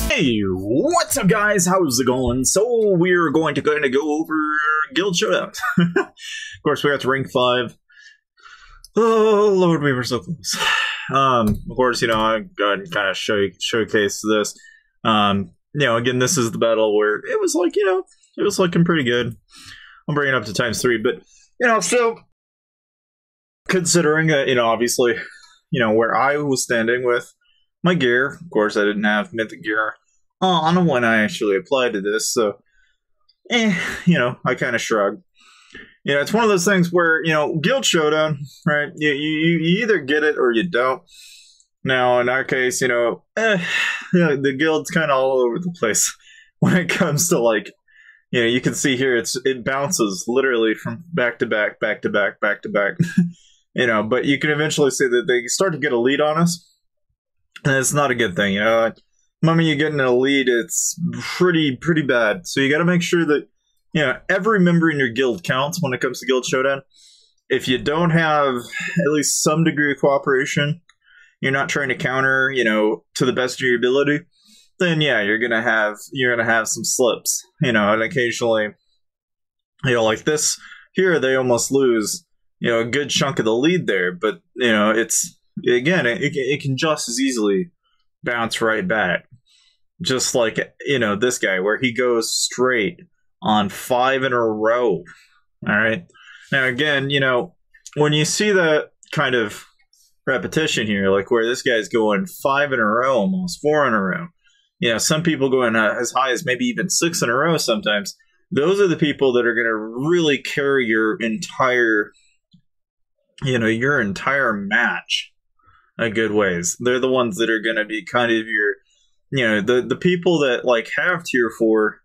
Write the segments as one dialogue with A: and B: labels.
A: Hey, what's up guys? How's it going? So we're going to kind of go over Guild Showdown. Of course, we're at rank 5. Oh Lord, we were so close. Of course, you know, I go ahead and kind of showcase this. You know, again, this is the battle where it was like, you know, it was looking pretty good. I'm bringing it up to ×3, but you know, so considering, you know, obviously, you know, where I was standing with my gear. Of course, I didn't have mythic gear on when I actually applied to this, so, you know, I kind of shrugged. You know, it's one of those things where, you know, Guild Showdown, right? You either get it or you don't. Now, in our case, you know, the guild's kind of all over the place when it comes to, like, you know, you can see here it bounces literally from back to back, back to back, back to back. You know, but you can eventually see that they start to get a lead on us. And it's not a good thing, you know. The moment you get in a lead, it's pretty bad. So you got to make sure that, you know, every member in your guild counts when it comes to Guild Showdown. If you don't have at least some degree of cooperation, you're not trying to counter, you know, to the best of your ability, then yeah, you're gonna have some slips, you know, and occasionally, you know, like this here, they almost lose, you know, a good chunk of the lead there, but you know, it's. Again, it can just as easily bounce right back. Just like, you know, this guy, where he goes straight on 5 in a row. Alright? Now, again, you know, when you see that kind of repetition here, like where this guy's going 5 in a row, almost 4 in a row. You know, some people going as high as maybe even 6 in a row sometimes. Those are the people that are going to really carry your entire, you know, your entire match a good ways. They're the ones that are going to be kind of your, you know, the people that like have tier 4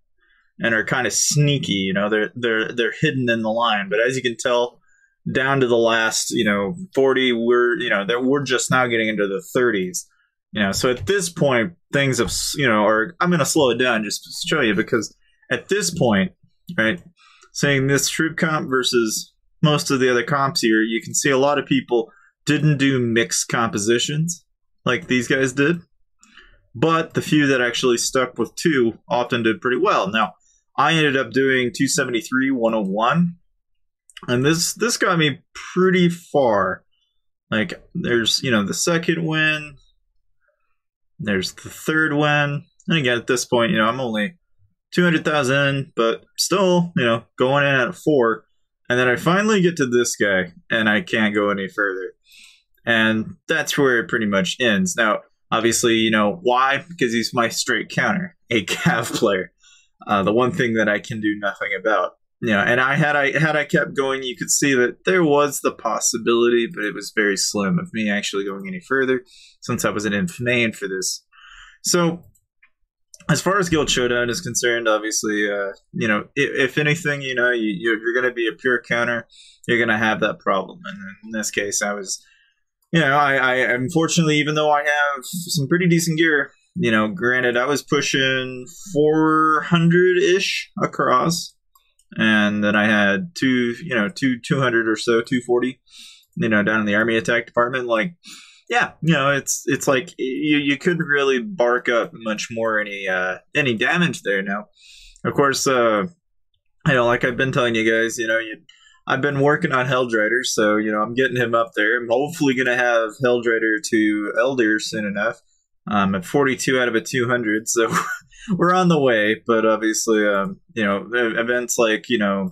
A: and are kind of sneaky, you know, they're hidden in the line. But as you can tell, down to the last, you know, 40, we're just now getting into the 30s. You know, so at this point, things have, you know, or I'm going to slow it down just to show you, because at this point, right, saying this troop comp versus most of the other comps here, you can see a lot of people didn't do mixed compositions like these guys did, but the few that actually stuck with 2 often did pretty well. Now, I ended up doing 273, 101, and this got me pretty far. Like, there's, you know, the second win, there's the third win, and again, at this point, you know, I'm only 200,000 in, but still, you know, going in at 4, and then I finally get to this guy, and I can't go any further. And that's where it pretty much ends. Now, obviously, you know, why? Because he's my straight counter, a Cav player. The one thing that I can do nothing about. You know, and had I kept going, you could see that there was the possibility, but it was very slim of me actually going any further, since I was an infinite for this. So, as far as Guild Showdown is concerned, obviously, you know, if anything, you know, you're going to be a pure counter, you're going to have that problem. And in this case, I was, you know, I unfortunately, even though I have some pretty decent gear, you know, granted, I was pushing 400-ish across, and then I had 200 or so, 240, you know, down in the army attack department. Like, yeah, you know, it's like you couldn't really bark up much more any damage there. Now, of course, you know, like I've been telling you guys, you know, I've been working on Helldrider, so, you know, I'm getting him up there. I'm hopefully going to have Helldrider to Elder soon enough. At 42 out of a 200, so we're on the way. But obviously, you know, events like, you know,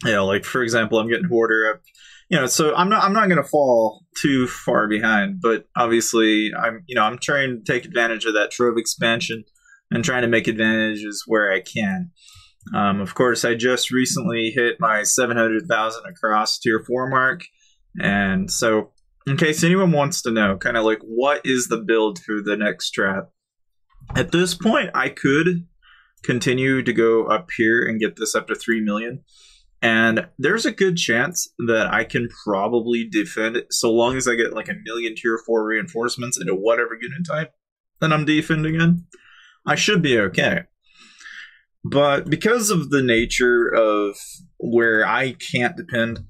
A: like, for example, I'm getting Hoarder up. You know, so I'm not going to fall too far behind, but obviously I'm trying to take advantage of that Trove expansion and trying to make advantages where I can. Of course, I just recently hit my 700,000 across tier 4 mark, and so in case anyone wants to know, kind of like, what is the build for the next strat? At this point, I could continue to go up here and get this up to 3 million. And there's a good chance that I can probably defend it, so long as I get like 1 million tier 4 reinforcements into whatever unit type that I'm defending in. I should be okay. But because of the nature of where I can't depend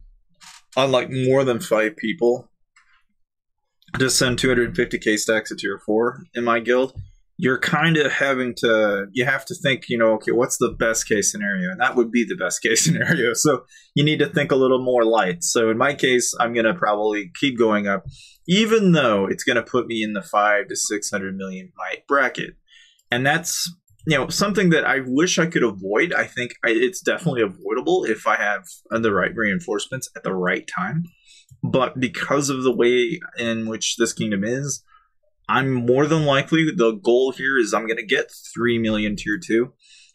A: on like more than 5 people to send 250k stacks of tier 4 in my guild, you're kind of you have to think, okay, what's the best case scenario? And that would be the best case scenario. So you need to think a little more light. So in my case, I'm going to probably keep going up, even though it's going to put me in the 5 to 600 million might bracket. And that's, something that I wish I could avoid. I think it's definitely avoidable if I have the right reinforcements at the right time. But because of the way in which this kingdom is, I'm more than likely, the goal here is I'm going to get 3 million tier 2,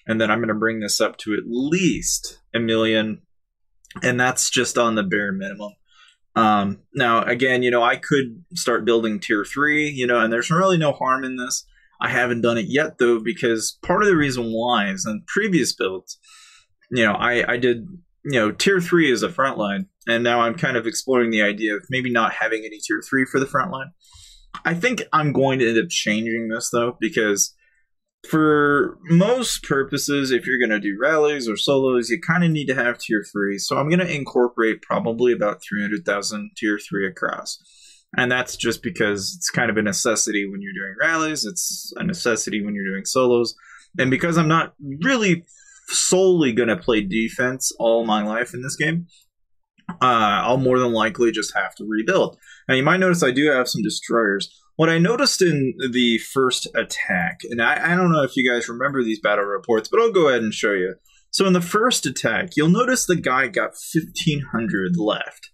A: and then I'm going to bring this up to at least 1 million, and that's just on the bare minimum. Now, again, I could start building tier 3, and there's really no harm in this. I haven't done it yet, though, because part of the reason why is in previous builds, I did, tier 3 as a front line, and now I'm kind of exploring the idea of maybe not having any tier 3 for the front line. I think I'm going to end up changing this, though, because for most purposes, if you're going to do rallies or solos, you kind of need to have tier 3. So I'm going to incorporate probably about 300,000 tier 3 across. And that's just because it's kind of a necessity when you're doing rallies. It's a necessity when you're doing solos. And because I'm not really solely going to play defense all my life in this game, I'll more than likely just have to rebuild. Now, you might notice I do have some destroyers. What I noticed in the first attack, and I don't know if you guys remember these battle reports, but I'll go ahead and show you. So in the first attack, you'll notice the guy got 1,500 left.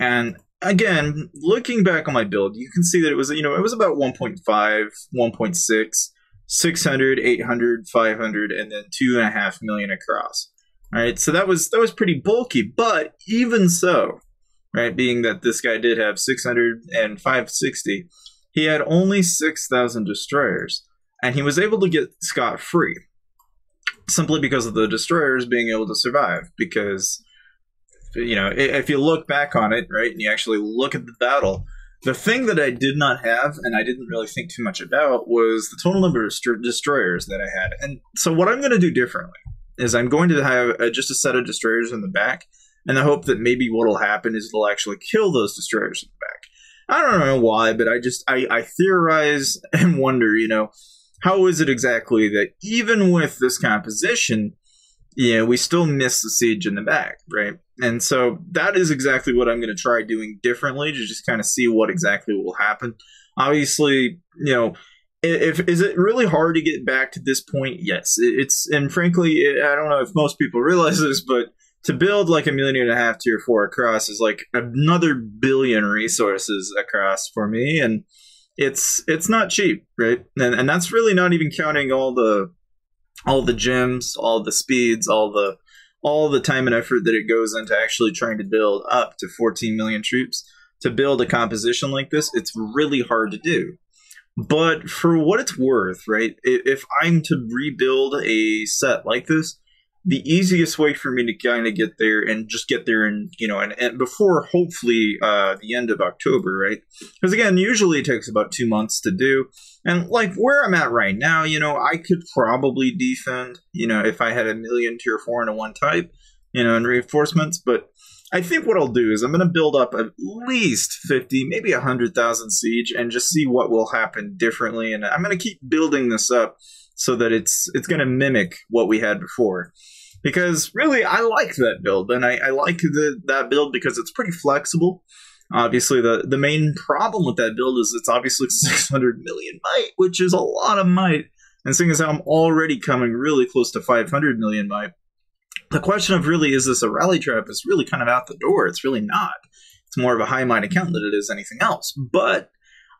A: And again, looking back on my build, you can see that it was, it was about 1.5, 1.6, 600, 800, 500, and then 2.5 million across. All right, so that was pretty bulky, but even so, right, being that this guy did have 600 and 560, he had only 6,000 destroyers, and he was able to get scot-free simply because of the destroyers being able to survive. Because, if you look back on it, right, and you actually look at the battle, the thing that I did not have, and I didn't really think too much about, was the total number of destroyers that I had. And so what I'm going to do differently is I'm going to have just a set of destroyers in the back, and the hope that maybe what will happen is it'll actually kill those destroyers in the back. I don't know why, but I theorize and wonder, how is it exactly that even with this composition, we still miss the siege in the back, right? And so that is exactly what I'm going to try doing differently to just kind of see what exactly will happen. Obviously, is it really hard to get back to this point? Yes, it's, and frankly, I don't know if most people realize this, but to build like 1.5 million tier 4 across is like another billion resources across for me, and it's not cheap, right? And that's really not even counting all the gems, all the speeds, all the time and effort that it goes into actually trying to build up to 14 million troops. To build a composition like this, it's really hard to do. But for what it's worth, right, if I'm to rebuild a set like this, the easiest way for me to kind of get there and just get there and, and before hopefully the end of October, right? Because again, usually it takes about 2 months to do. And like where I'm at right now, I could probably defend, if I had 1 million tier 4 into one type, and reinforcements. But I think what I'll do is I'm going to build up at least 50, maybe 100,000 siege and just see what will happen differently. And I'm going to keep building this up so that it's going to mimic what we had before. Because really, I like that build, and I like that build because it's pretty flexible. Obviously, the main problem with that build is it's obviously 600 million might, which is a lot of might. And seeing as how I'm already coming really close to 500 million might, the question of really, is this a rally trap, is really kind of out the door. It's really not. It's more of a high might account than it is anything else. But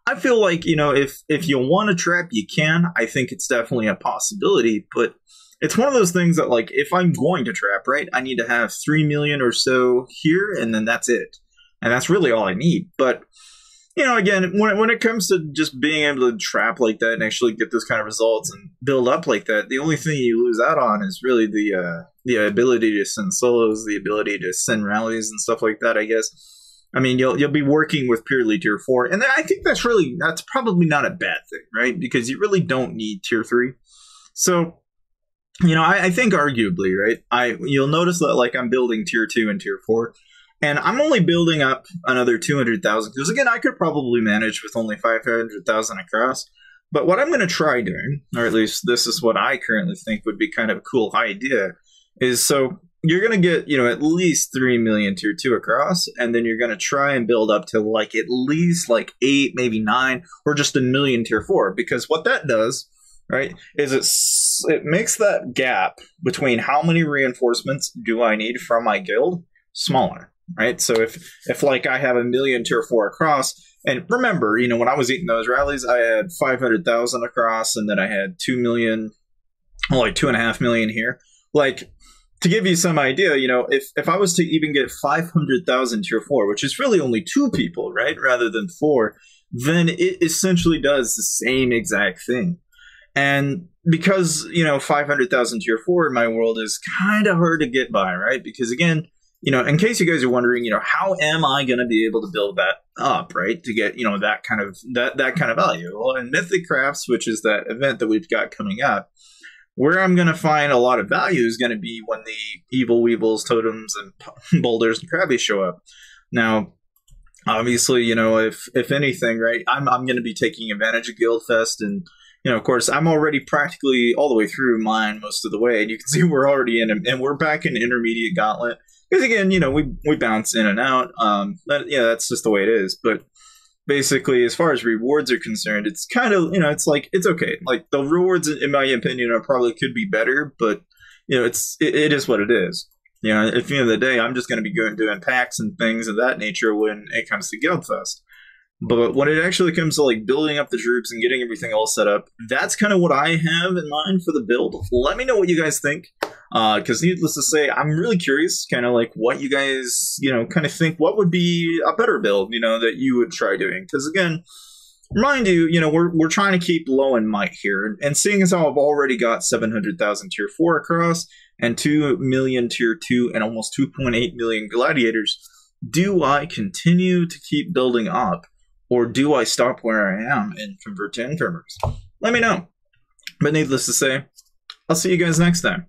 A: I feel like, if you want to trap, you can. I think it's definitely a possibility, but it's one of those things that, like, if I'm going to trap, right, I need to have 3 million or so here, and then that's it. And that's really all I need. But, again, when it comes to just being able to trap like that and actually get those kind of results and build up like that, the only thing you lose out on is really the ability to send solos, the ability to send rallies and stuff like that, I guess. I mean, you'll be working with purely tier 4, and I think that's probably not a bad thing, right? Because you really don't need tier 3. So, I think arguably, right, you'll notice that, like, I'm building tier 2 and tier 4, and I'm only building up another 200,000, because again, I could probably manage with only 500,000 across, But what I'm going to try doing, or at least this is what I currently think would be kind of a cool idea, is so you're going to get, at least 3 million tier 2 across, and then you're going to try and build up to like at least like 8, maybe 9, or just a million tier 4. Because what that does, right, is it makes that gap between how many reinforcements do I need from my guild smaller, right? So if like I have a million tier 4 across, and remember, when I was eating those rallies, I had 500,000 across, and then I had 2 million, like 2.5 million here. Like, to give you some idea, if I was to even get 500,000 tier 4, which is really only 2 people, right, rather than 4, then it essentially does the same exact thing. And because, 500,000 tier 4 in my world is kind of hard to get by, right? Because again, in case you guys are wondering, how am I going to be able to build that up, right? To get, that kind of value. Well, in Mythic Crafts, which is that event that we've got coming up, where I'm going to find a lot of value is going to be when the Evil Weevils, Totems, and Boulders and Krabbies show up. Now, obviously, if anything, right, I'm going to be taking advantage of Guildfest, and of course, I'm already practically all the way through mine most of the way, and you can see we're already in, and we're back in Intermediate Gauntlet. Because again, we bounce in and out. But yeah, that's just the way it is. But basically, as far as rewards are concerned, it's kind of, it's okay. Like, the rewards, in my opinion, probably could be better, but it is what it is. At the end of the day, I'm just going to be doing packs and things of that nature when it comes to Guildfest. But when it actually comes to like building up the troops and getting everything all set up, that's kind of what I have in mind for the build. Let me know what you guys think. Because needless to say, I'm really curious, kind of like what you guys, kind of think what would be a better build, that you would try doing. Because again, remind you, we're trying to keep low in might here. And seeing as how I've already got 700,000 tier 4 across and 2 million tier 2 and almost 2.8 million gladiators, do I continue to keep building up? Or do I stop where I am and convert to infirmers? Let me know. But needless to say, I'll see you guys next time.